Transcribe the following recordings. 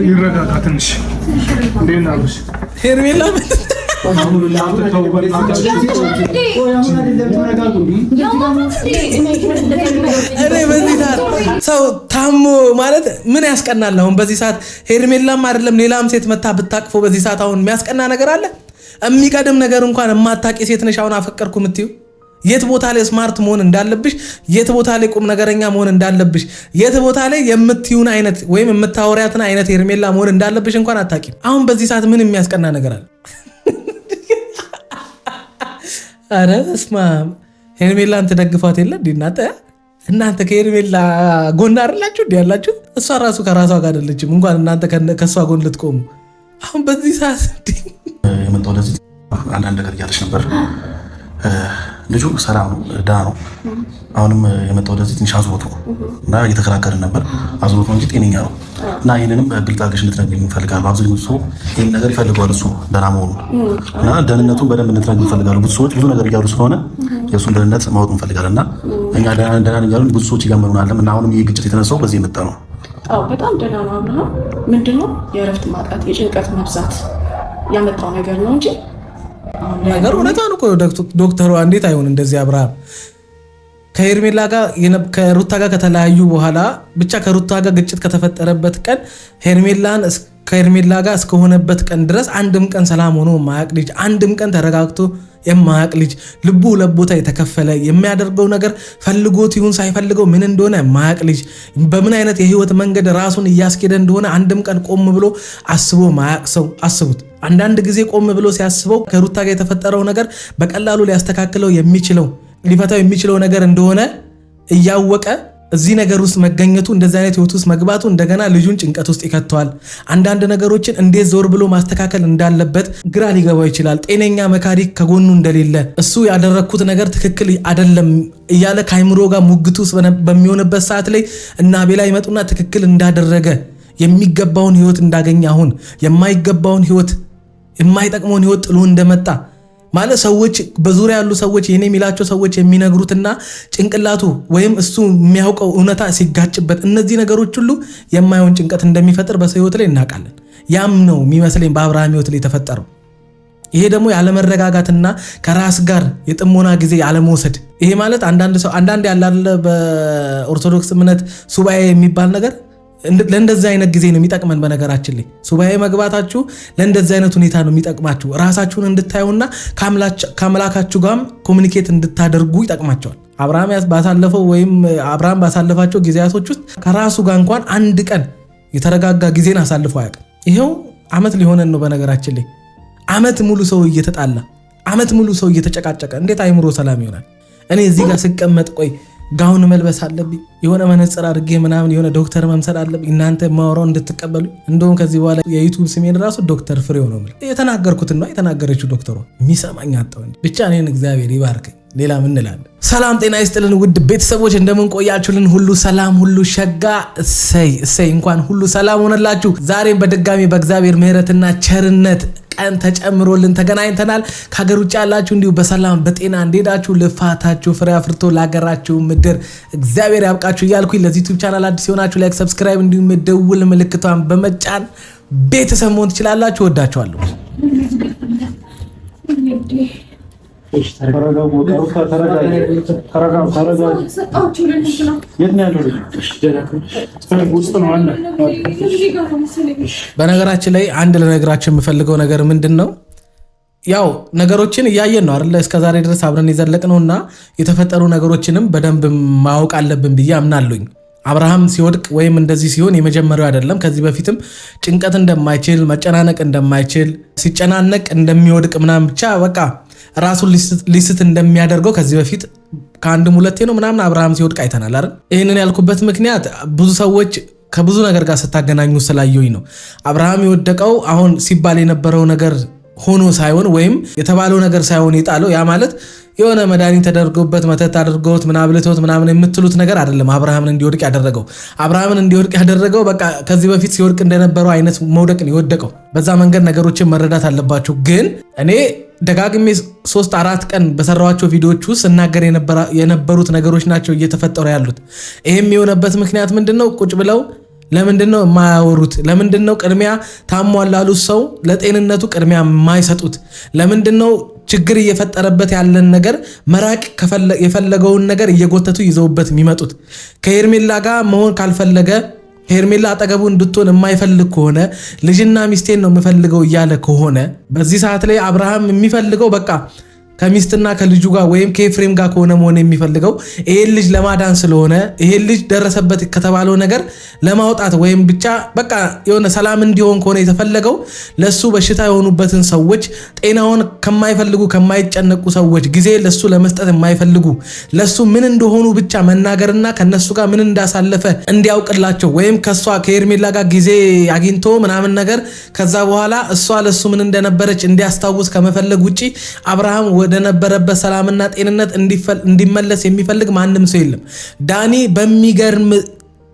ይረጋጋ ትንሽ እንደናብሽ ሄርሜላ ሰው ታሞ ማለት ምን ያስቀናል? አሁን በዚህ ሰዓት ሄርሜላም አይደለም ሌላም ሴት መታ ብታቅፎ በዚህ ሰዓት አሁን የሚያስቀና ነገር አለ? የሚቀድም ነገር እንኳን የማታቂ ሴት ነሽ አሁን አፈቀርኩ የምትይው የት ቦታ ላይ ስማርት መሆን እንዳለብሽ፣ የት ቦታ ላይ ቁም ነገረኛ መሆን እንዳለብሽ፣ የት ቦታ ላይ የምትዩን አይነት ወይም የምታወሪያትን አይነት ሄርሜላ መሆን እንዳለብሽ እንኳን አታቂም። አሁን በዚህ ሰዓት ምን የሚያስቀና ነገር አለ? አረ እስማ ሄርሜላን ትደግፏት የለ እንዴ እናንተ ከሄርሜላ ጎን አይደላችሁ እንዴ ያላችሁ? እሷ ራሱ ከራሷ ጋር አይደለችም እንኳን እናንተ ከሷ ጎን ልትቆሙ። አሁን በዚህ ሰዓት የመጣው ለዚህ አንዳንድ ነገር እያለች ነበር። ልጁ ሰላም ነው ዳ ነው። አሁንም የመጣው ለዚህ ትንሽ አዝሮት ነው እና እየተከራከርን ነበር። አዝሮት ነው እንጂ ጤነኛ ነው እና ይሄንንም ግልጽ አድርገሽ እንድትነግሪኝ እንፈልጋለሁ። አብዛኛው ሰው ይሄን ነገር ይፈልጋል እሱ ደህና መሆኑ እና ደህንነቱን በደንብ እንድትነግሪኝ እንፈልጋለሁ። ብዙ ሰዎች ብዙ ነገር እያሉ ስለሆነ የእሱን ደህንነት ማወቅ እንፈልጋለን እና እኛ ደህና እያሉን ብዙ ሰዎች እያመኑናል እና አሁንም ይህ ግጭት የተነሳው በዚህ የመጣ ነው። አዎ በጣም ደህና ነው። አብርሃም ምንድነው የእረፍት ማጣት የጭንቀት መብዛት ያመጣው ነገር ነው እንጂ ነገር እውነታ ነው። ዶክተሯ እንዴት አይሆን እንደዚህ አብርሃም ከሄርሜላ ጋር ከሩታ ጋር ከተለያዩ በኋላ ብቻ ከሩታ ጋር ግጭት ከተፈጠረበት ቀን ከሄርሜላ ጋር እስከሆነበት ቀን ድረስ አንድም ቀን ሰላም ሆኖ የማያውቅ ልጅ፣ አንድም ቀን ተረጋግቶ የማያውቅ ልጅ፣ ልቡ ለቦታ የተከፈለ የሚያደርገው ነገር ፈልጎት ይሁን ሳይፈልገው ምን እንደሆነ የማያውቅ ልጅ፣ በምን አይነት የህይወት መንገድ ራሱን እያስኬደ እንደሆነ አንድም ቀን ቆም ብሎ አስቦ ማያውቅ ሰው አስቡት። አንዳንድ ጊዜ ቆም ብሎ ሲያስበው ከሩታ ጋር የተፈጠረው ነገር በቀላሉ ሊያስተካክለው የሚችለው ሊፈታው የሚችለው ነገር እንደሆነ እያወቀ እዚህ ነገር ውስጥ መገኘቱ እንደዚህ አይነት ህይወት ውስጥ መግባቱ እንደገና ልጁን ጭንቀት ውስጥ ይከተዋል። አንዳንድ ነገሮችን እንዴት ዞር ብሎ ማስተካከል እንዳለበት ግራ ሊገባው ይችላል። ጤነኛ መካሪ ከጎኑ እንደሌለ እሱ ያደረኩት ነገር ትክክል አይደለም እያለ ከአይምሮ ጋር ሙግቱ ውስጥ በሚሆንበት ሰዓት ላይ እና ቤላ ይመጡና ትክክል እንዳደረገ የሚገባውን ህይወት እንዳገኘ አሁን የማይገባውን ህይወት የማይጠቅመውን ህይወት ጥሎ እንደመጣ ማለት ሰዎች በዙሪያ ያሉ ሰዎች የኔ የሚላቸው ሰዎች የሚነግሩትና ጭንቅላቱ ወይም እሱ የሚያውቀው እውነታ ሲጋጭበት እነዚህ ነገሮች ሁሉ የማይሆን ጭንቀት እንደሚፈጥር በሰው ህይወት ላይ እናውቃለን። ያም ነው የሚመስለኝ በአብርሃም ህይወት ላይ የተፈጠረው። ይሄ ደግሞ ያለመረጋጋትና ከራስ ጋር የጥሞና ጊዜ ያለመውሰድ። ይሄ ማለት አንዳንድ ያላለ በኦርቶዶክስ እምነት ሱባኤ የሚባል ነገር ለእንደዚህ አይነት ጊዜ ነው የሚጠቅመን። በነገራችን ላይ ሱባኤ መግባታችሁ ለእንደዚህ አይነት ሁኔታ ነው የሚጠቅማችሁ። ራሳችሁን እንድታዩና ከአምላካችሁ ጋርም ኮሚኒኬት እንድታደርጉ ይጠቅማቸዋል። አብርሃም ባሳለፋቸው ጊዜያቶች ውስጥ ከራሱ ጋር እንኳን አንድ ቀን የተረጋጋ ጊዜን አሳልፎ አያውቅም። ይሄው አመት ሊሆነን ነው። በነገራችን ላይ አመት ሙሉ ሰው እየተጣላ አመት ሙሉ ሰው እየተጨቃጨቀ እንዴት አይምሮ ሰላም ይሆናል? እኔ እዚህ ጋር ስቀመጥ ቆይ ጋውን መልበስ አለብኝ፣ የሆነ መነጽር አድርጌ ምናምን የሆነ ዶክተር መምሰል አለብኝ እናንተ ማወራው እንድትቀበሉ። እንደውም ከዚህ በኋላ የዩቲዩብ ስሜን ራሱ ዶክተር ፍሬው ነው ማለት የተናገርኩትና የተናገረችው ዶክተሩ የሚሰማኝ አጣው። ብቻ እኔን እግዚአብሔር ይባርከኝ። ሌላ ምን እንላለን? ሰላም ጤና ይስጥልን ውድ ቤተሰቦች እንደምን ቆያችሁልን? ሁሉ ሰላም ሁሉ ሸጋ። እሰይ እንኳን ሁሉ ሰላም ሆነላችሁ። ዛሬም በድጋሚ በእግዚአብሔር ምሕረትና ቸርነት ቀን ተጨምሮልን ተገናኝተናል። ከሀገር ውጭ ያላችሁ እንዲሁ በሰላም በጤና እንደሄዳችሁ ልፋታችሁ ፍሬ አፍርቶ ለሀገራችሁ ምድር እግዚአብሔር ያብቃችሁ እያልኩኝ ለዚህ ዩቲዩብ ቻናል አዲስ የሆናችሁ ላይክ፣ ሰብስክራይብ እንዲሁም ደውል ምልክቷን በመጫን ቤተሰብ መሆን ትችላላችሁ። ወዳችኋለሁ። በነገራችን ላይ አንድ ልነግራችሁ የምፈልገው ነገር ምንድን ነው? ያው ነገሮችን እያየን ነው አይደል? እስከዛሬ ድረስ አብረን የዘለቅነውና የተፈጠሩ ነገሮችንም በደንብ ማወቅ አለብን ብዬ አምናለሁኝ። አብርሃም ሲወድቅ ወይም እንደዚህ ሲሆን የመጀመሪያው አይደለም። ከዚህ በፊትም ጭንቀት እንደማይችል መጨናነቅ እንደማይችል ሲጨናነቅ እንደሚወድቅ ምናምን ብቻ በቃ ራሱን ሊስት እንደሚያደርገው ከዚህ በፊት ከአንድም ሁለቴ ነው ምናምን አብርሃም ሲወድቅ አይተናል አይደል? ይህንን ያልኩበት ምክንያት ብዙ ሰዎች ከብዙ ነገር ጋር ስታገናኙ ስላየሁኝ ነው። አብርሃም የወደቀው አሁን ሲባል የነበረው ነገር ሆኖ ሳይሆን ወይም የተባለው ነገር ሳይሆን የጣለው ያ ማለት የሆነ መድኃኒት ተደርጎበት መተት አድርጎት ምናብልቶት ምናምን የምትሉት ነገር አይደለም። አብርሃምን እንዲወድቅ ያደረገው በቃ ከዚህ በፊት ሲወድቅ እንደነበረው አይነት መውደቅን የወደቀው። በዛ መንገድ ነገሮችን መረዳት አለባችሁ። ግን እኔ ደጋግሜ 3-4 ቀን በሰራኋቸው ቪዲዮዎች ውስጥ ስናገር የነበሩት ነገሮች ናቸው እየተፈጠሩ ያሉት። ይሄም የሆነበት ምክንያት ምንድነው? ቁጭ ብለው ለምንድነው የማያወሩት? ለምንድነው ቅድሚያ ታሟል ላሉት ሰው ለጤንነቱ ቅድሚያ የማይሰጡት? ለምንድነው ችግር እየፈጠረበት ያለን ነገር መራቅ የፈለገውን ነገር እየጎተቱ ይዘውበት የሚመጡት? ከሄርሜላ ጋር መሆን ካልፈለገ ሄርሜላ አጠገቡ እንድትሆን የማይፈልግ ከሆነ ልጅና ሚስቴን ነው የምፈልገው እያለ ከሆነ በዚህ ሰዓት ላይ አብርሃም የሚፈልገው በቃ ከሚስትና ከልጁ ጋር ወይም ከኤፍሬም ጋር ከሆነ መሆን የሚፈልገው ይሄን ልጅ ለማዳን ስለሆነ ይሄን ልጅ ደረሰበት ከተባለው ነገር ለማውጣት ወይም ብቻ በቃ የሆነ ሰላም እንዲሆን ከሆነ የተፈለገው ለሱ በሽታ የሆኑበትን ሰዎች ጤናውን ከማይፈልጉ ከማይጨነቁ ሰዎች ጊዜ ለሱ ለመስጠት የማይፈልጉ ለሱ ምን እንደሆኑ ብቻ መናገርና ከነሱ ጋር ምን እንዳሳለፈ እንዲያውቅላቸው ወይም ከሷ ከሄርሜላ ጋር ጊዜ አግኝቶ ምናምን ነገር ከዛ በኋላ እሷ ለሱ ምን እንደነበረች እንዲያስታውስ ከመፈለግ ውጪ አብርሃም ወደ ነበረበት ሰላምና ጤንነት እንዲመለስ የሚፈልግ ማንም ሰው የለም። ዳኒ በሚገርም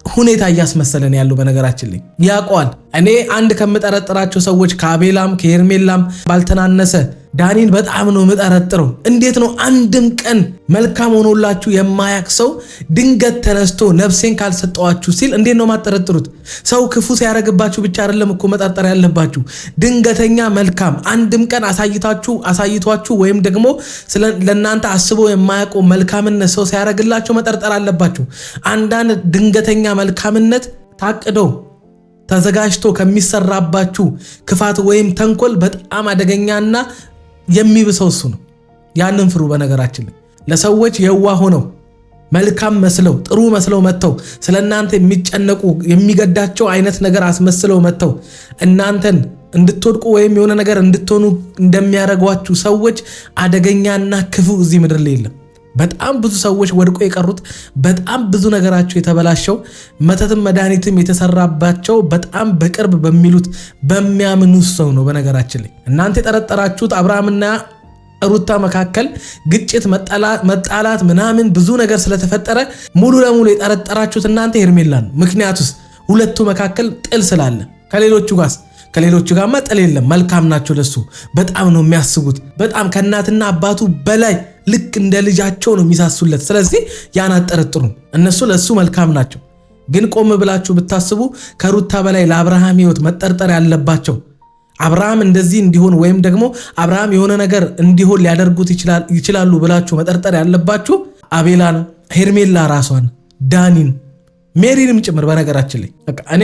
ሁኔታ እያስመሰለን ያለው በነገራችን ላይ ያቋል። እኔ አንድ ከምጠረጥራቸው ሰዎች ከአቤላም ከሄርሜላም ባልተናነሰ ዳኒን በጣም ነው የምጠረጥረው። እንዴት ነው አንድም ቀን መልካም ሆኖላችሁ የማያቅ ሰው ድንገት ተነስቶ ነፍሴን ካልሰጠዋችሁ ሲል እንዴት ነው ማጠረጥሩት? ሰው ክፉ ሲያረግባችሁ ብቻ አይደለም እኮ መጠርጠር ያለባችሁ። ድንገተኛ መልካም አንድም ቀን አሳይቷችሁ ወይም ደግሞ ለእናንተ አስቦ የማያውቁ መልካምነት ሰው ሲያረግላችሁ መጠርጠር አለባችሁ። አንዳንድ ድንገተኛ መልካምነት ታቅዶ ተዘጋጅቶ ከሚሰራባችሁ ክፋት ወይም ተንኮል በጣም አደገኛና የሚብሰው እሱ ነው። ያንን ፍሩ። በነገራችን ላይ ለሰዎች የዋህ ሆነው መልካም መስለው ጥሩ መስለው መተው ስለናንተ የሚጨነቁ የሚገዳቸው አይነት ነገር አስመስለው መተው እናንተን እንድትወድቁ ወይም የሆነ ነገር እንድትሆኑ እንደሚያረጓችሁ ሰዎች አደገኛና ክፉ እዚህ ምድር ላይ የለም። በጣም ብዙ ሰዎች ወድቆ የቀሩት በጣም ብዙ ነገራቸው የተበላሸው መተትም መድኃኒትም የተሰራባቸው በጣም በቅርብ በሚሉት በሚያምኑት ሰው ነው። በነገራችን ላይ እናንተ የጠረጠራችሁት አብርሃምና ሩታ መካከል ግጭት መጣላት ምናምን ብዙ ነገር ስለተፈጠረ ሙሉ ለሙሉ የጠረጠራችሁት እናንተ ሄርሜላን ነው። ምክንያቱስ ሁለቱ መካከል ጥል ስላለ ከሌሎቹ ጋርማ ጥል የለም። መልካም ናቸው። ለሱ በጣም ነው የሚያስቡት። በጣም ከእናትና አባቱ በላይ ልክ እንደ ልጃቸው ነው የሚሳሱለት። ስለዚህ ያን አጠረጥሩ። እነሱ ለሱ መልካም ናቸው። ግን ቆም ብላችሁ ብታስቡ ከሩታ በላይ ለአብርሃም ሕይወት መጠርጠር ያለባቸው አብርሃም እንደዚህ እንዲሆን ወይም ደግሞ አብርሃም የሆነ ነገር እንዲሆን ሊያደርጉት ይችላሉ ብላችሁ መጠርጠር ያለባችሁ አቤላን፣ ሄርሜላ ራሷን፣ ዳኒን፣ ሜሪንም ጭምር። በነገራችን ላይ በቃ እኔ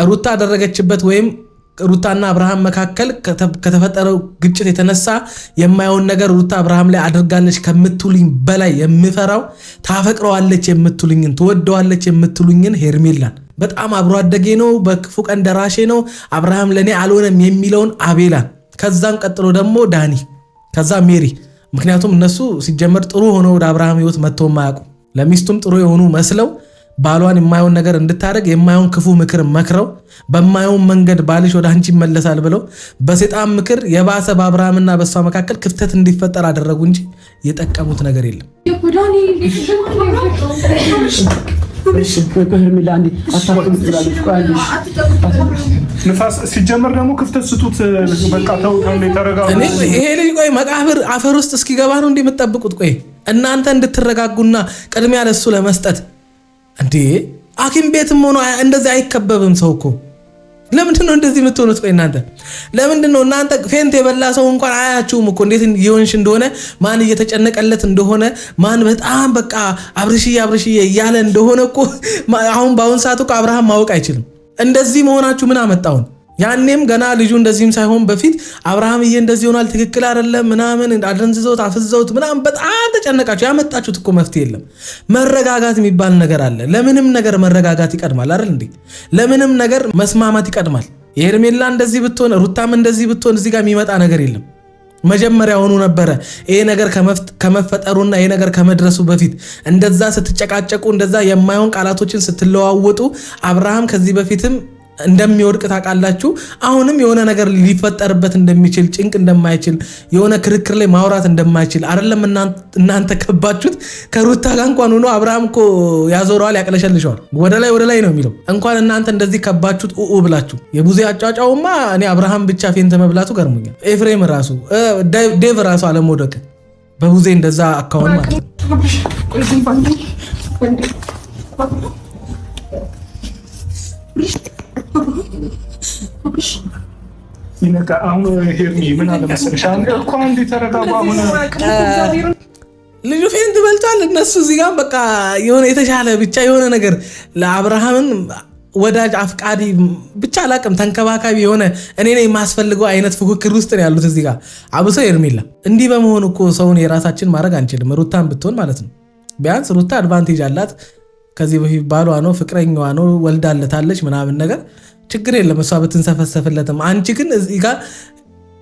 ሩታ አደረገችበት ወይም ሩታና አብርሃም መካከል ከተፈጠረው ግጭት የተነሳ የማየውን ነገር ሩታ አብርሃም ላይ አድርጋለች ከምትሉኝ በላይ የምፈራው ታፈቅረዋለች የምትሉኝን ትወደዋለች የምትሉኝን ሄርሜላን በጣም አብሮ አደጌ ነው፣ በክፉ ቀን ደራሼ ነው፣ አብርሃም ለኔ አልሆነም የሚለውን አቤላን፣ ከዛን ቀጥሎ ደግሞ ዳኒ፣ ከዛ ሜሪ። ምክንያቱም እነሱ ሲጀመር ጥሩ ሆነው ወደ አብርሃም ሕይወት መጥተው ማያውቁ ለሚስቱም ጥሩ የሆኑ መስለው ባሏን የማይሆን ነገር እንድታደርግ የማይሆን ክፉ ምክር መክረው በማይሆን መንገድ ባልሽ ወደ አንቺ ይመለሳል ብለው በሰይጣን ምክር የባሰ በአብርሃምና በሷ መካከል ክፍተት እንዲፈጠር አደረጉ እንጂ የጠቀሙት ነገር የለም። ንፋስ ሲጀመር ደግሞ ክፍተት ስጡት። በቃ ተው ተረጋጉ። ይሄ ልጅ ቆይ መቃብር አፈር ውስጥ እስኪገባ ነው እንደምትጠብቁት? ቆይ እናንተ እንድትረጋጉና ቅድሚያ ለሱ ለመስጠት እንዴ ሐኪም ቤትም ሆኖ እንደዚህ አይከበብም ሰው እኮ። ለምንድን ነው እንደዚህ የምትሆኑት? ቆይ ለምንድን ነው እናንተ ፌንት የበላ ሰው እንኳን አያችሁም እኮ እንዴት ይሆንሽ እንደሆነ ማን እየተጨነቀለት እንደሆነ ማን በጣም በቃ አብርሽዬ እያለ እንደሆነ እኮ አሁን በአሁን ሰዓት እኮ አብርሃም ማወቅ አይችልም። እንደዚህ መሆናችሁ ምን አመጣውን? ያኔም ገና ልጁ እንደዚህም ሳይሆን በፊት አብርሃምዬ እንደዚህ ሆኗል ትክክል አይደለም ምናምን አደንዝዘውት አፍዘውት ምናምን በጣም ተጨነቃችሁ። ያመጣችሁት እኮ መፍትሄ የለም። መረጋጋት የሚባል ነገር አለ። ለምንም ነገር መረጋጋት ይቀድማል አይደል እንዴ? ለምንም ነገር መስማማት ይቀድማል። የሄርሜላ እንደዚህ ብትሆን ሩታም እንደዚህ ብትሆን እዚህ ጋር የሚመጣ ነገር የለም። መጀመሪያ ሆኖ ነበረ ይሄ ነገር ከመፈጠሩና ይሄ ነገር ከመድረሱ በፊት እንደዛ ስትጨቃጨቁ እንደዛ የማይሆን ቃላቶችን ስትለዋወጡ አብርሃም ከዚህ በፊትም እንደሚወድቅ ታውቃላችሁ። አሁንም የሆነ ነገር ሊፈጠርበት እንደሚችል ጭንቅ እንደማይችል የሆነ ክርክር ላይ ማውራት እንደማይችል አይደለም እናንተ ከባችሁት። ከሩታ ጋር እንኳን ሆኖ አብርሃም እኮ ያዞረዋል፣ ያቅለሸልሸዋል። ወደ ላይ ነው የሚለው። እንኳን እናንተ እንደዚህ ከባችሁት ብላችሁ የቡዜ አጫጫውማ እኔ አብርሃም ብቻ ፌንት መብላቱ ገርሞኛል። ኤፍሬም ራሱ ዴቭ ራሱ አለመውደቅ በቡዜ እንደዛ አካውን ማለት ነው። ይነካ አሁን ሄርሚ ምን አለ መሰለሽ እኮ አንዴ ተረጋጋ። አሁን ልጁ ፌንት በልቷል። እነሱ እዚህ ጋር በቃ የሆነ የተሻለ ብቻ የሆነ ነገር ለአብርሃምን ወዳጅ አፍቃሪ ብቻ አላቅም ተንከባካቢ የሆነ እኔ ነኝ የማስፈልገው አይነት ፉክክር ውስጥ ነው ያሉት እዚህ ጋር አብሶ ሄርሜላ። እንዲህ በመሆኑ እኮ ሰውን የራሳችን ማድረግ አንችልም። ሩታን ብትሆን ማለት ነው ቢያንስ ሩታ አድቫንቴጅ አላት። ከዚህ በፊት ባሏ ነው ፍቅረኛዋ ነው ወልዳለታለች ምናምን ነገር ችግር የለም እሷ ብትንሰፈሰፍለትም። አንቺ ግን እዚህ ጋር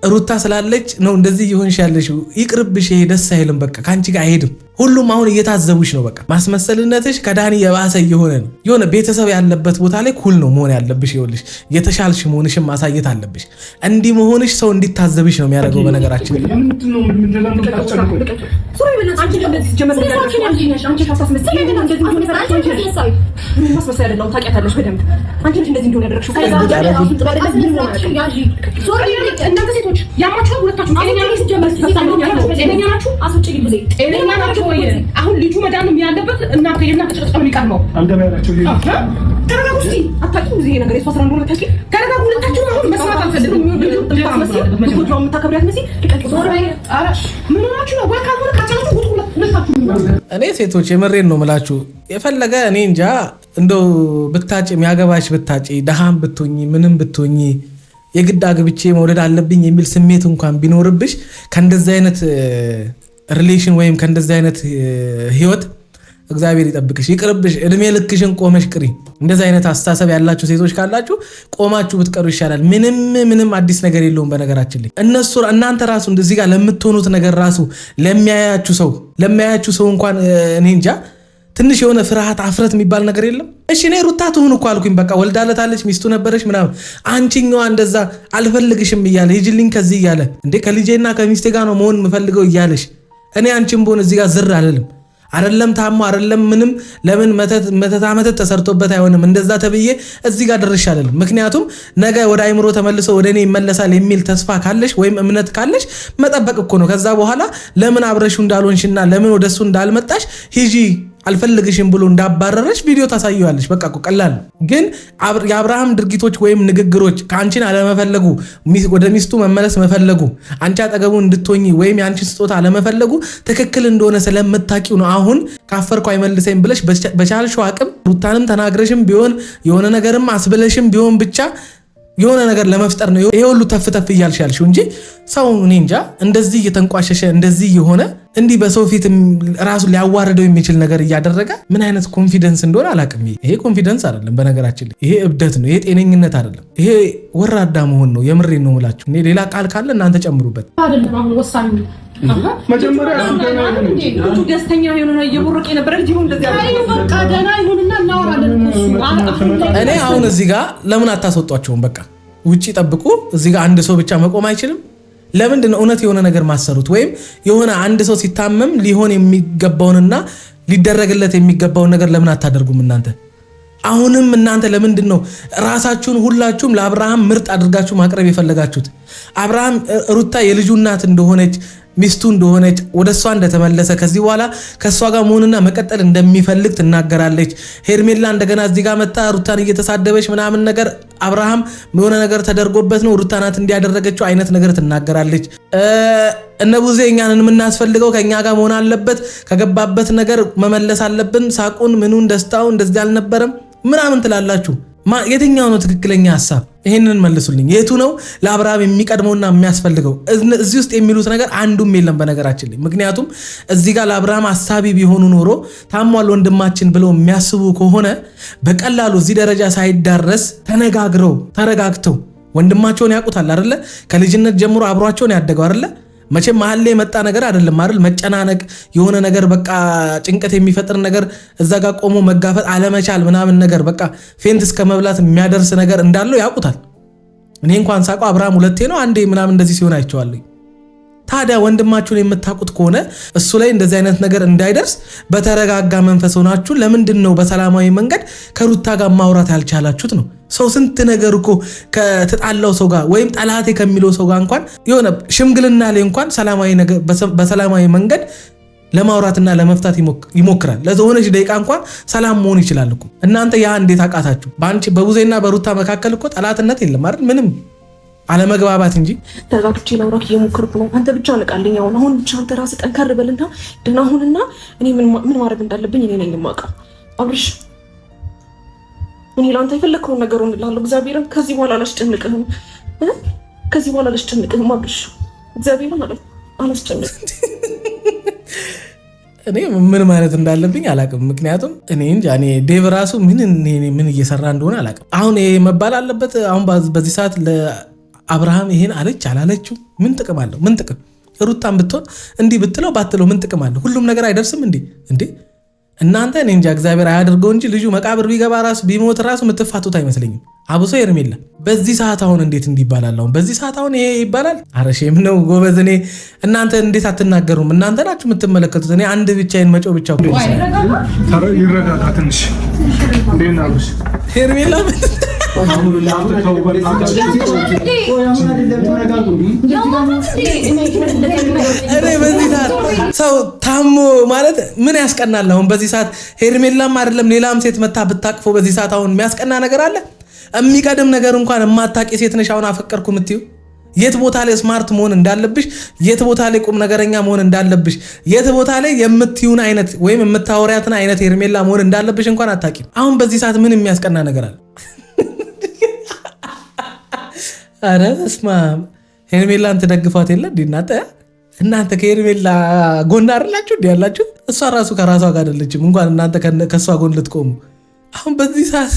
ሩታ ስላለች ነው እንደዚህ ይሆንሽ ያለሽው። ይቅርብሽ፣ ይሄ ደስ አይልም። በቃ ካንቺ ጋር አይሄድም። ሁሉም አሁን እየታዘቡሽ ነው። በቃ ማስመሰልነትሽ ከዳኒ የባሰ እየሆነ ነው። የሆነ ቤተሰብ ያለበት ቦታ ላይ ኩል ነው መሆን ያለብሽ። ይኸውልሽ የተሻልሽ መሆንሽን ማሳየት አለብሽ። እንዲህ መሆንሽ ሰው እንዲታዘብሽ ነው የሚያደርገው። በነገራችን አሁን ልጁ መዳንም ያለበት እናንተ የእናንተ ጭቅጭቅ ነው የሚቀርመው። አንደማያቸው ይሄ ተረጋጉ እስቲ። አታውቂም እዚህ ነገር የሷ ስራ እንደሆነ ታውቂ። ተረጋጉ ሁለታችሁ። አሁን መስማት አልፈልግም። ልጁ የምታከብሪያት መሲ ምን ሆናችሁ ነው? ወይ ካልሆነ ካቻችሁ ውጡ ሁለታችሁ። እኔ ሴቶች የምሬን ነው ምላችሁ የፈለገ እኔ እንጃ እንደው ብታጭ የሚያገባሽ ብታጭ ደሃም ብትሆኚ ምንም ብትሆኚ የግድ አግብቼ መውለድ አለብኝ የሚል ስሜት እንኳን ቢኖርብሽ ከእንደዚህ አይነት ሪሌሽን ወይም ከእንደዚህ አይነት ህይወት እግዚአብሔር ይጠብቅሽ፣ ይቅርብሽ። እድሜ ልክሽን ቆመሽ ቅሪ። እንደዚህ አይነት አስተሳሰብ ያላችሁ ሴቶች ካላችሁ ቆማችሁ ብትቀሩ ይሻላል። ምንም አዲስ ነገር የለውም። በነገራችን ላይ እናንተ ራሱ እንደዚህ ጋር ለምትሆኑት ነገር ራሱ ለሚያያችሁ ሰው እንኳን እኔ እንጃ ትንሽ የሆነ ፍርሃት አፍረት የሚባል ነገር የለም። እሺ እኔ ሩታ ትሁን እኮ አልኩኝ። በቃ ወልዳለታለች፣ ሚስቱ ነበረች ምናምን። አንቺኛዋ እንደዛ አልፈልግሽም እያለ ሂጅልኝ ከዚህ እያለ እንዴ ከልጄና ከሚስቴ ጋር ነው መሆን የምፈልገው እያለሽ እኔ አንቺን ቦን እዚህ ጋር ዝር አልልም። አይደለም ታሞ አይደለም ምንም ለምን መተት ተሰርቶበት አይሆንም እንደዛ ተብዬ እዚህ ጋር ድርሽ አልልም። ምክንያቱም ነገ ወደ አይምሮ ተመልሶ ወደ እኔ ይመለሳል የሚል ተስፋ ካለሽ ወይም እምነት ካለሽ መጠበቅ እኮ ነው። ከዛ በኋላ ለምን አብረሹ እንዳልሆንሽና ለምን ወደሱ እንዳልመጣሽ ሂጂ አልፈልግሽም ብሎ እንዳባረረሽ ቪዲዮ ታሳየዋለሽ። በቃ እኮ ቀላል። ግን የአብርሃም ድርጊቶች ወይም ንግግሮች ከአንቺን አለመፈለጉ ወደ ሚስቱ መመለስ መፈለጉ አንቺ አጠገቡ እንድትሆኚ ወይም የአንቺን ስጦታ አለመፈለጉ ትክክል እንደሆነ ስለምታውቂው ነው። አሁን ካፈርኩ አይመልሰኝ ብለሽ በቻልሽው አቅም ሩታንም ተናግረሽም ቢሆን የሆነ ነገርም አስብለሽም ቢሆን ብቻ የሆነ ነገር ለመፍጠር ነው ይሄ ሁሉ ተፍተፍ እያልሽ ያልሽው እንጂ ሰው እኔ እንጃ እንደዚህ እየተንቋሸሸ እንደዚህ የሆነ እንዲህ በሰው ፊት ራሱ ሊያዋርደው የሚችል ነገር እያደረገ ምን አይነት ኮንፊደንስ እንደሆነ አላውቅም። ይሄ ኮንፊደንስ አይደለም፣ በነገራችን ላይ ይሄ እብደት ነው። ይሄ ጤነኝነት አይደለም። ይሄ ወራዳ መሆን ነው። የምሬን ነው የምላችሁ። እኔ ሌላ ቃል ካለ እናንተ ጨምሩበት። አይደለም አሁን ወሳኙ መጀመሪያ ልጁ ደስተኛ የሆነ እየቦረቀ የነበረ ልጅ ይሁን እንደዚህ አይደለም። በቃ ደህና ይሁንና እናወራለን እሱ። እኔ አሁን እዚህ ጋር ለምን አታስወጧቸውም? በቃ ውጪ ጠብቁ። እዚህ ጋር አንድ ሰው ብቻ መቆም አይችልም? ለምንድን ነው እውነት የሆነ ነገር ማሰሩት? ወይም የሆነ አንድ ሰው ሲታመም ሊሆን የሚገባውንና ሊደረግለት የሚገባውን ነገር ለምን አታደርጉም እናንተ? አሁንም እናንተ ለምንድን ነው ራሳችሁን ሁላችሁም ለአብርሃም ምርጥ አድርጋችሁ ማቅረብ የፈለጋችሁት? አብርሃም ሩታ የልጁ እናት እንደሆነች ሚስቱ እንደሆነች ወደ እሷ እንደተመለሰ ከዚህ በኋላ ከእሷ ጋር መሆንና መቀጠል እንደሚፈልግ ትናገራለች። ሄርሜላ እንደገና እዚህ ጋር መታ ሩታን እየተሳደበች ምናምን ነገር አብርሃም የሆነ ነገር ተደርጎበት ነው ሩታ ናት እንዲያደረገችው አይነት ነገር ትናገራለች። እነ ቡዜ እኛንን የምናስፈልገው ከእኛ ጋር መሆን አለበት፣ ከገባበት ነገር መመለስ አለብን፣ ሳቁን ምኑን ደስታውን እንደዚህ አልነበረም ምናምን ትላላችሁ። የትኛው ነው ትክክለኛ ሀሳብ? ይሄንን መልሱልኝ። የቱ ነው ለአብርሃም የሚቀድመውና የሚያስፈልገው? እዚህ ውስጥ የሚሉት ነገር አንዱም የለም በነገራችን ላይ። ምክንያቱም እዚህ ጋር ለአብርሃም ሀሳቢ ቢሆኑ ኖሮ ታሟል ወንድማችን ብለው የሚያስቡ ከሆነ በቀላሉ እዚህ ደረጃ ሳይዳረስ ተረጋግተው ወንድማቸውን ያውቁታል አይደለ? ከልጅነት ጀምሮ አብሯቸውን ያደገው አይደለ? መቼም መሀል ላይ የመጣ ነገር አይደለም አይደል? መጨናነቅ የሆነ ነገር በቃ ጭንቀት የሚፈጥር ነገር እዛ ጋር ቆሞ መጋፈጥ አለመቻል ምናምን ነገር በቃ ፌንት እስከ መብላት የሚያደርስ ነገር እንዳለው ያውቁታል። እኔ እንኳን ሳውቀው አብርሃም ሁለቴ ነው አንዴ ምናምን እንደዚህ ሲሆን አይቼዋለሁ። ታዲያ ወንድማችሁን የምታውቁት ከሆነ እሱ ላይ እንደዚህ አይነት ነገር እንዳይደርስ በተረጋጋ መንፈስ ሆናችሁ ለምንድን ነው በሰላማዊ መንገድ ከሩታ ጋር ማውራት ያልቻላችሁት ነው? ሰው ስንት ነገር እኮ ከተጣላው ሰው ጋር ወይም ጠላቴ ከሚለው ሰው ጋር እንኳን የሆነ ሽምግልና ላይ እንኳን በሰላማዊ መንገድ ለማውራትና ለመፍታት ይሞክራል። ለሆነች ደቂቃ እንኳን ሰላም መሆን ይችላል እኮ። እናንተ ያ እንዴት አቃታችሁ? በአንቺ በቡዜና በሩታ መካከል እኮ ጠላትነት የለም አይደል? ምንም አለመግባባት እንጂ። ተረጋግቼ ላውራክ እየሞከርኩ ነው። አንተ ብቻ ንቃልኝ። አሁን ብቻ አንተ ራስህ ጠንከር በልና ደህና ሁንና እኔ ምን ማድረግ እንዳለብኝ እኔ ነኝ የማውቀው። አብርሽ እኔ ለአንተ የፈለግከውን ነገር እሆንልሃለሁ። እግዚአብሔርን ከዚህ በኋላ አላስጨንቅህም። ከዚህ በኋላ አላስጨንቅህም አብርሽ። እግዚአብሔርን አላስጨንቅህም። እኔ ምን ማለት እንዳለብኝ አላቅም። ምክንያቱም እኔ እንጃ እኔ ዴቭ ራሱ ምን እየሰራ እንደሆነ አላቅም። አሁን ይሄ መባል አለበት። አሁን በዚህ ሰዓት ለአብርሃም ይሄን አለች አላለችው ምን ጥቅም አለው? ምን ጥቅም? ሩታን ብትሆን እንዲህ ብትለው ባትለው ምን ጥቅም አለው? ሁሉም ነገር አይደርስም እንዴ? እናንተ እኔ እንጃ እግዚአብሔር አያደርገው እንጂ ልጁ መቃብር ቢገባ ራሱ ቢሞት ራሱ የምትፋቱት አይመስለኝም። አብሶ ሄርሜላ በዚህ ሰዓት አሁን እንዴት እንዲባላል? አሁን በዚህ ሰዓት አሁን ይሄ ይባላል? አረሼም ነው ጎበዝ። እኔ እናንተ እንዴት አትናገሩም? እናንተ ናችሁ የምትመለከቱት። እኔ አንድ ብቻዬን መጮህ ብቻ እኮ ይረጋጋ ትንሽ እንዴና አብርሽ ሄርሜላ እኔ በዚህ ሰዓት ሰው ታሞ ማለት ምን ያስቀናል? አሁን በዚህ ሰዓት ሄርሜላም አይደለም ሌላም ሴት መታ ብታቅፎ በዚህ ሰዓት አሁን የሚያስቀና ነገር አለ? የሚቀድም ነገር እንኳን የማታውቂ ሴት ነሽ አሁን አፈቀርኩ የምትይው። የት ቦታ ላይ ስማርት መሆን እንዳለብሽ፣ የት ቦታ ላይ ቁም ነገረኛ መሆን እንዳለብሽ፣ የት ቦታ ላይ የምትዩን አይነት ወይም የምታወሪያትን አይነት ሄርሜላ መሆን እንዳለብሽ እንኳን አታውቂም። አሁን በዚህ ሰዓት ምን የሚያስቀና ነገር አለ? አረ በስመ አብ ሄርሜላን ትደግፏት የለ እንዴ እናንተ ከሄርሜላ ጎን አይደላችሁ እንዴ ያላችሁ? እሷ ራሱ ከራሷ ጋር አይደለችም እንኳን እናንተ ከሷ ጎን ልትቆሙ። አሁን በዚህ ሰዓት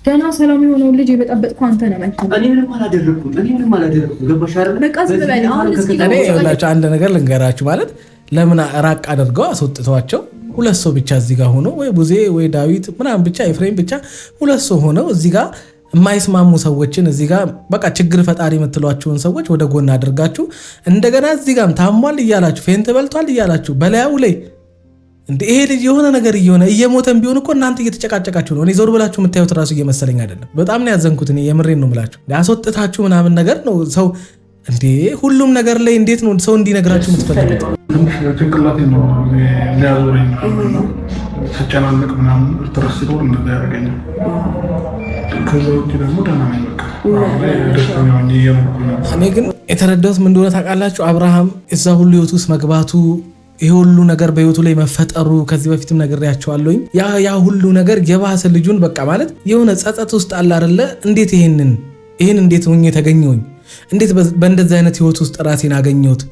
ገና ሰላም የሆነው ልጅ የበጠበጥኩ አንተ ነህ ማለት ነው። እኔ ምንም አላደረኩም። ገባሽ አይደል? በቃ ዝም በል። አሁን እስኪ እኔ ያላችሁ አንድ ነገር ልንገራችሁ። ማለት ለምን ራቅ አድርገው አስወጥተዋቸው ሁለት ሰው ብቻ እዚህ ጋር ሆነው ወይ ቡዜ ወይ ዳዊት ምናምን ብቻ ኤፍሬም ብቻ ሁለት ሰው ሆነው እዚህ ጋር የማይስማሙ ሰዎችን እዚህ ጋር በቃ ችግር ፈጣሪ የምትሏቸውን ሰዎች ወደ ጎን አድርጋችሁ እንደገና እዚህ ጋርም ታሟል እያላችሁ ፌንት በልቷል እያላችሁ በላዩ ላይ እንደ ይሄ ልጅ የሆነ ነገር እየሞተን ቢሆን እኮ እናንተ እየተጨቃጨቃችሁ ነው። እኔ ዞር ብላችሁ የምታዩት ራሱ እየመሰለኝ አይደለም። በጣም ነው ያዘንኩት። እኔ የምሬን ነው የምላችሁ። ያስወጥታችሁ ምናምን ነገር ነው ሰው እንዴ ሁሉም ነገር ላይ እንዴት ነው ሰው እንዲነግራችሁ የምትፈልጉት? ትንሽ ጭንቅላቴ ነው ሊያዞረኝ ነው ተጨናነቅ ምናምን ትረስ ሲኖር እንደዛ ያደርገኛል። ከዛ ውጭ ደግሞ ደህና ነኝ። በቃ ደስተኛ ሆኜ እየኖርኩ ነው። እኔ ግን የተረዳሁት ምን እንደሆነ ታውቃላችሁ? አብርሃም እዛ ሁሉ ህይወት ውስጥ መግባቱ ይሄ ሁሉ ነገር በህይወቱ ላይ መፈጠሩ ከዚህ በፊትም ነግሬያቸዋለሁኝ። ያ ሁሉ ነገር የባሰ ልጁን በቃ ማለት የሆነ ጸጸት ውስጥ አለ አይደለ? እንዴት ይሄን እንዴት ሆኜ ተገኘሁኝ? እንዴት በእንደዚህ አይነት ህይወት ውስጥ ራሴን አገኘሁት?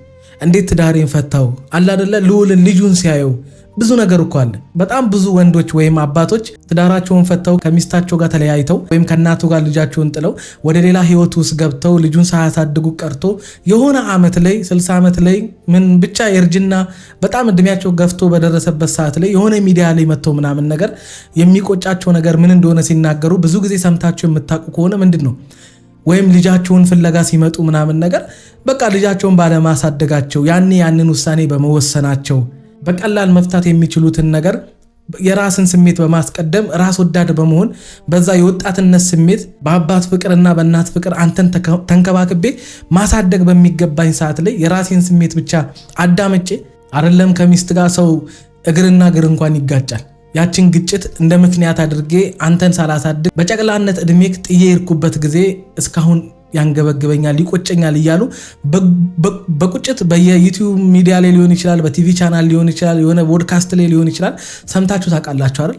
እንዴት ትዳሬን ፈታው? አለ አይደለ? ልዑልን ልጁን ሲያየው ብዙ ነገር እኮ አለ። በጣም ብዙ ወንዶች ወይም አባቶች ትዳራቸውን ፈተው ከሚስታቸው ጋር ተለያይተው ወይም ከእናቱ ጋር ልጃቸውን ጥለው ወደ ሌላ ህይወት ውስጥ ገብተው ልጁን ሳያሳድጉ ቀርቶ የሆነ ዓመት ላይ 60 ዓመት ላይ ምን ብቻ የእርጅና በጣም እድሜያቸው ገፍቶ በደረሰበት ሰዓት ላይ የሆነ ሚዲያ ላይ መጥተው ምናምን ነገር የሚቆጫቸው ነገር ምን እንደሆነ ሲናገሩ ብዙ ጊዜ ሰምታቸው የምታውቁ ከሆነ ምንድን ነው ወይም ልጃቸውን ፍለጋ ሲመጡ ምናምን ነገር በቃ ልጃቸውን ባለማሳደጋቸው ያንን ውሳኔ በመወሰናቸው በቀላል መፍታት የሚችሉትን ነገር የራስን ስሜት በማስቀደም ራስ ወዳድ በመሆን በዛ የወጣትነት ስሜት በአባት ፍቅርና በእናት ፍቅር አንተን ተንከባክቤ ማሳደግ በሚገባኝ ሰዓት ላይ የራሴን ስሜት ብቻ አዳመጬ አይደለም ከሚስት ጋር ሰው እግርና እግር እንኳን ይጋጫል። ያችን ግጭት እንደ ምክንያት አድርጌ አንተን ሳላሳድግ በጨቅላነት እድሜክ ጥዬ የሄድኩበት ጊዜ እስካሁን ያንገበግበኛል ይቆጨኛል እያሉ በቁጭት በየዩቲዩብ ሚዲያ ላይ ሊሆን ይችላል፣ በቲቪ ቻናል ሊሆን ይችላል፣ የሆነ ፖድካስት ላይ ሊሆን ይችላል። ሰምታችሁ ታውቃላችሁ አይደል?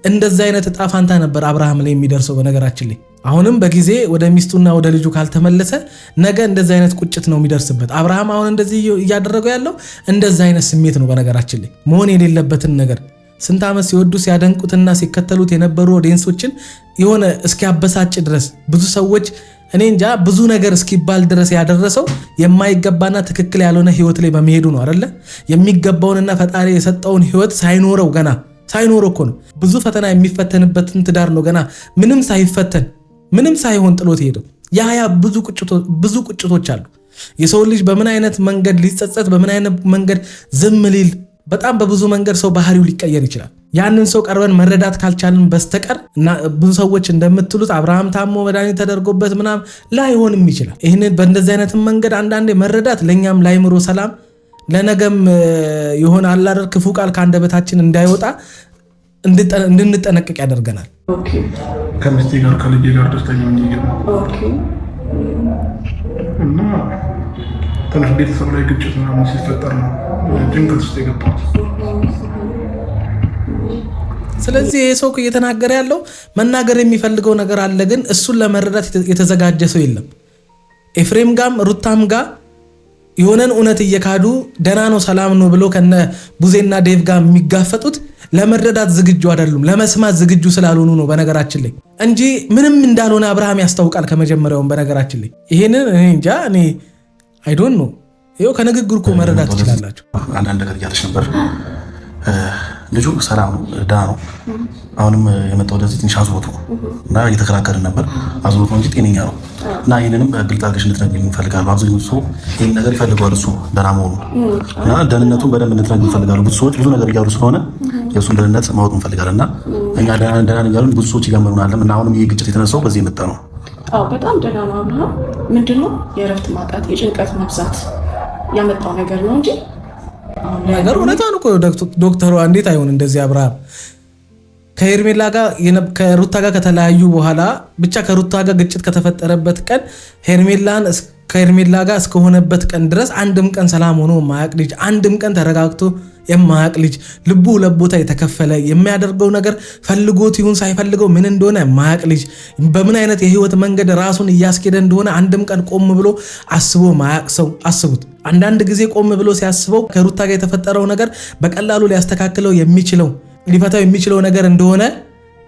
እንደዛ አይነት እጣ ፋንታ ነበር አብርሃም ላይ የሚደርሰው። በነገራችን ላይ አሁንም በጊዜ ወደ ሚስቱና ወደ ልጁ ካልተመለሰ ነገ እንደዛ አይነት ቁጭት ነው የሚደርስበት። አብርሃም አሁን እንደዚህ እያደረገው ያለው እንደዛ አይነት ስሜት ነው። በነገራችን ላይ መሆን የሌለበትን ነገር ስንት ዓመት ሲወዱ ሲያደንቁትና ሲከተሉት የነበሩ ኦዲየንሶችን የሆነ እስኪያበሳጭ ድረስ ብዙ ሰዎች እኔ እንጃ ብዙ ነገር እስኪባል ድረስ ያደረሰው የማይገባና ትክክል ያልሆነ ህይወት ላይ በመሄዱ ነው አይደለ? የሚገባውንና ፈጣሪ የሰጠውን ህይወት ሳይኖረው ገና ሳይኖረው እኮ ነው ብዙ ፈተና የሚፈተንበትን ትዳር ነው ገና ምንም ሳይፈተን ምንም ሳይሆን ጥሎት ሄደው። ያ ብዙ ቁጭቶች አሉ። የሰው ልጅ በምን አይነት መንገድ ሊጸጸት በምን አይነት መንገድ ዝም ሊል በጣም በብዙ መንገድ ሰው ባህሪው ሊቀየር ይችላል። ያንን ሰው ቀርበን መረዳት ካልቻልን በስተቀር እና ብዙ ሰዎች እንደምትሉት አብርሃም ታሞ መድኃኒት ተደርጎበት ምናምን ላይሆንም ይችላል። ይህንን በእንደዚህ አይነት መንገድ አንዳንዴ መረዳት ለእኛም ላይምሮ ሰላም ለነገም የሆነ አላደር ክፉ ቃል ከአንደበታችን እንዳይወጣ እንድንጠነቀቅ ያደርገናል። ከሚስቴ ጋር ከልጄ ጋር ደስተኛ ሆኜ እና ትንሽ ቤተሰብ ላይ ግጭት ምናምን ሲፈጠር ነው ጭንቀት ውስጥ የገባው። ስለዚህ ይሄ ሰው እየተናገረ ያለው መናገር የሚፈልገው ነገር አለ፣ ግን እሱን ለመረዳት የተዘጋጀ ሰው የለም። ኤፍሬም ጋም ሩታም ጋር የሆነን እውነት እየካዱ ደህና ነው ሰላም ነው ብሎ ከነ ቡዜና ዴቭ ጋር የሚጋፈጡት ለመረዳት ዝግጁ አይደሉም፣ ለመስማት ዝግጁ ስላልሆኑ ነው በነገራችን ላይ እንጂ ምንም እንዳልሆነ አብርሃም ያስታውቃል ከመጀመሪያውም። በነገራችን ላይ ይሄንን እኔ እንጃ እኔ አይ ዶንት ኖ ይኸው ከንግግሩ እኮ መረዳት ትችላላችሁ። አንዳንድ ነገር እያለች ነበር። ልጁ ሰላም ነው ደህና ነው። አሁንም የመጣው ወደዚህ ትንሽ አዝሮት ነው እና እየተከራከርን ነበር። አዝሮት ነው እንጂ ጤነኛ ነው እና ይህንንም ግልጽ አድርገሽ እንድትነግሪኝ እፈልጋለሁ። አብዛኛው ሰው ይህን ነገር ይፈልገዋል እሱ ደህና መሆኑ እና ደህንነቱን በደንብ እንድትነግሪኝ እፈልጋለሁ። ብዙ ሰዎች ብዙ ነገር እያሉ ስለሆነ የእሱን ደህንነት ማወቅ እንፈልጋለን እና እኛ ደህና እያሉን ብዙ ሰዎች ይገምሩናል እና አሁንም ይህ ግጭት የተነሳው በዚህ የመጣ ነው። አዎ በጣም ደህና ነው። አብርሃም ምንድነው የእረፍት ማጣት የጭንቀት መብዛት ያመጣው ነገር ነው እንጂ ነገር እውነታ ነው እኮ ዶክተሯ እንዴት አይሆን እንደዚህ አብርሃም ከሄርሜላ ጋር ከሩታ ጋር ከተለያዩ በኋላ ብቻ ከሩታ ጋር ግጭት ከተፈጠረበት ቀን ከሄርሜላ ጋር እስከሆነበት ቀን ድረስ አንድም ቀን ሰላም ሆኖ የማያውቅ ልጅ፣ አንድም ቀን ተረጋግቶ የማያውቅ ልጅ፣ ልቡ ሁለት ቦታ የተከፈለ የሚያደርገው ነገር ፈልጎት ይሁን ሳይፈልገው ምን እንደሆነ የማያውቅ ልጅ፣ በምን አይነት የህይወት መንገድ ራሱን እያስኬደ እንደሆነ አንድም ቀን ቆም ብሎ አስቦ ማያውቅ ሰው አስቡት። አንዳንድ ጊዜ ቆም ብሎ ሲያስበው ከሩታ ጋር የተፈጠረው ነገር በቀላሉ ሊያስተካክለው የሚችለው ሊፈታው የሚችለው ነገር እንደሆነ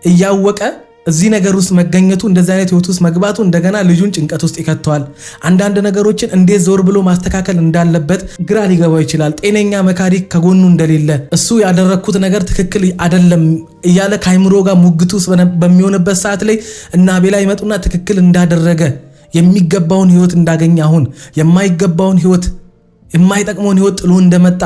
እያወቀ እዚህ ነገር ውስጥ መገኘቱ እንደዚህ አይነት ህይወት ውስጥ መግባቱ እንደገና ልጁን ጭንቀት ውስጥ ይከተዋል። አንዳንድ ነገሮችን እንዴት ዞር ብሎ ማስተካከል እንዳለበት ግራ ሊገባው ይችላል። ጤነኛ መካሪ ከጎኑ እንደሌለ እሱ ያደረኩት ነገር ትክክል አይደለም እያለ ከአይምሮ ጋር ሙግቱ ውስጥ በሚሆንበት ሰዓት ላይ እና ቤላ ይመጡና ትክክል እንዳደረገ የሚገባውን ህይወት እንዳገኘ አሁን የማይገባውን ህይወት የማይጠቅመውን ህይወት ጥሎ እንደመጣ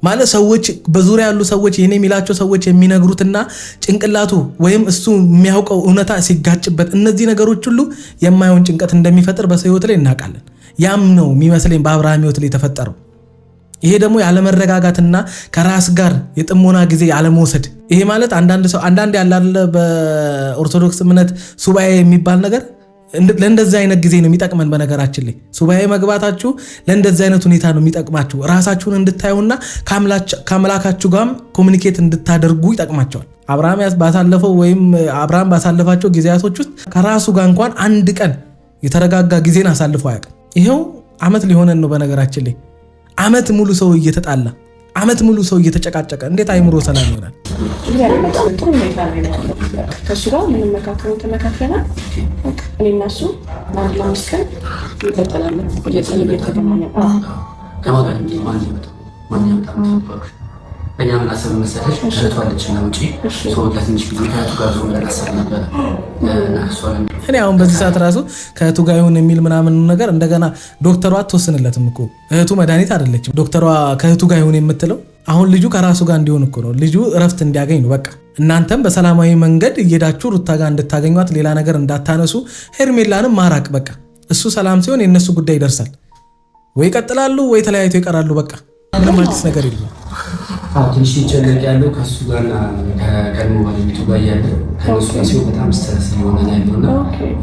ማለት ሰዎች በዙሪያ ያሉ ሰዎች የኔ የሚላቸው ሰዎች የሚነግሩትና ጭንቅላቱ ወይም እሱ የሚያውቀው እውነታ ሲጋጭበት እነዚህ ነገሮች ሁሉ የማይሆን ጭንቀት እንደሚፈጥር በሰው ህይወት ላይ እናውቃለን። ያም ነው የሚመስለኝ በአብርሃም ህይወት ላይ የተፈጠረው። ይሄ ደግሞ ያለመረጋጋትና ከራስ ጋር የጥሞና ጊዜ ያለመውሰድ። ይሄ ማለት አንዳንድ ያላለ በኦርቶዶክስ እምነት ሱባኤ የሚባል ነገር ለእንደዚህ አይነት ጊዜ ነው የሚጠቅመን። በነገራችን ላይ ሱባኤ መግባታችሁ ለእንደዚህ አይነት ሁኔታ ነው የሚጠቅማችሁ። ራሳችሁን እንድታዩና ከአምላካችሁ ጋርም ኮሚኒኬት እንድታደርጉ ይጠቅማቸዋል። አብርሃም ባሳለፋቸው ጊዜያቶች ውስጥ ከራሱ ጋር እንኳን አንድ ቀን የተረጋጋ ጊዜን አሳልፎ አያውቅም። ይሄው ዓመት ሊሆነን ነው። በነገራችን ላይ ዓመት ሙሉ ሰው እየተጣላ ዓመት ሙሉ ሰው እየተጨቃጨቀ እንዴት አይምሮ ሰላም ይሆናል? ከእሱ ጋር ምንም ተመካክረናል። እኔ እና እሱ አንድ ለአምስት ቀን እንቀጥላለን። እኛ ምን አሰብ መሰለሽ እህቷለች እና ውጪ ሰው ለትንሽ ጊዜ ከእህቱ ጋር ዞር ብለን አሰብ ነበረ እና እሷን እኔ አሁን በዚህ ሰዓት ራሱ ከእህቱ ጋር ይሁን የሚል ምናምን ነገር እንደገና ዶክተሯ አትወስንለትም እኮ እህቱ መድኃኒት አይደለችም። ዶክተሯ ከእህቱ ጋር ይሁን የምትለው አሁን ልጁ ከራሱ ጋር እንዲሆን እኮ ነው። ልጁ እረፍት እንዲያገኝ ነው። በቃ እናንተም በሰላማዊ መንገድ እየሄዳችሁ ሩታ ጋር እንድታገኟት ሌላ ነገር እንዳታነሱ፣ ሄርሜላንም ማራቅ። በቃ እሱ ሰላም ሲሆን የእነሱ ጉዳይ ይደርሳል። ወይ ይቀጥላሉ ወይ ተለያይቶ ይቀራሉ። በቃ ምንም አዲስ ነገር የለም። ትንሽ ይጨነቅ ያለው ከእሱ ጋር ከቀድሞ ባለቤቱ ጋር ያለ ከእነሱ ጋር ሲሆን በጣም ስትረስ የሆነ ያለው እና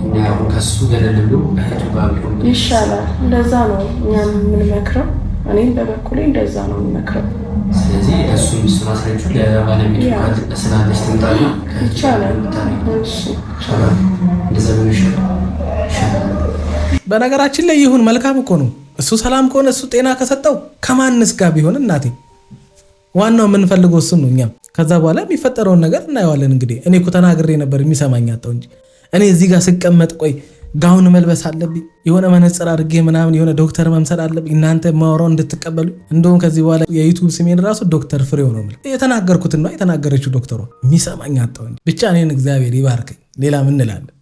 እኛ አሁን ከእሱ ገለል ብሎ እህቱ ጋር ቢሆን ይሻላል። እንደዛ ነው እኛም የምንመክረው። እኔም በበኩሌ እንደዛ ነው የምመክረው። ስለዚህ እሱ ሚስቱን አስረችው ለባለቤቱ ስላለች ትምጣና ይቻላል። እንደዛ ቢሆን ይሻላል። በነገራችን ላይ ይሁን መልካም እኮ ነው። እሱ ሰላም ከሆነ እሱ ጤና ከሰጠው ከማንስ ጋር ቢሆን እናቴ ዋናው የምንፈልገው እሱን ነው። እኛም ከዛ በኋላ የሚፈጠረውን ነገር እናየዋለን። እንግዲህ እኔ እኮ ተናግሬ ነበር የሚሰማኝ አጣው እንጂ እኔ እዚህ ጋር ስቀመጥ ቆይ ጋውን መልበስ አለብኝ የሆነ መነጽር አድርጌ ምናምን የሆነ ዶክተር መምሰል አለብኝ እናንተ ማወራው እንድትቀበሉ። እንደውም ከዚህ በኋላ የዩቲዩብ ስሜን ራሱ ዶክተር ፍሬው ነው ማለት የተናገርኩትን ነው የተናገረችው ዶክተሯ። የሚሰማኝ አጣው እንጂ ብቻ እኔን እግዚአብሔር ይባርከኝ። ሌላ ምን እንላለን?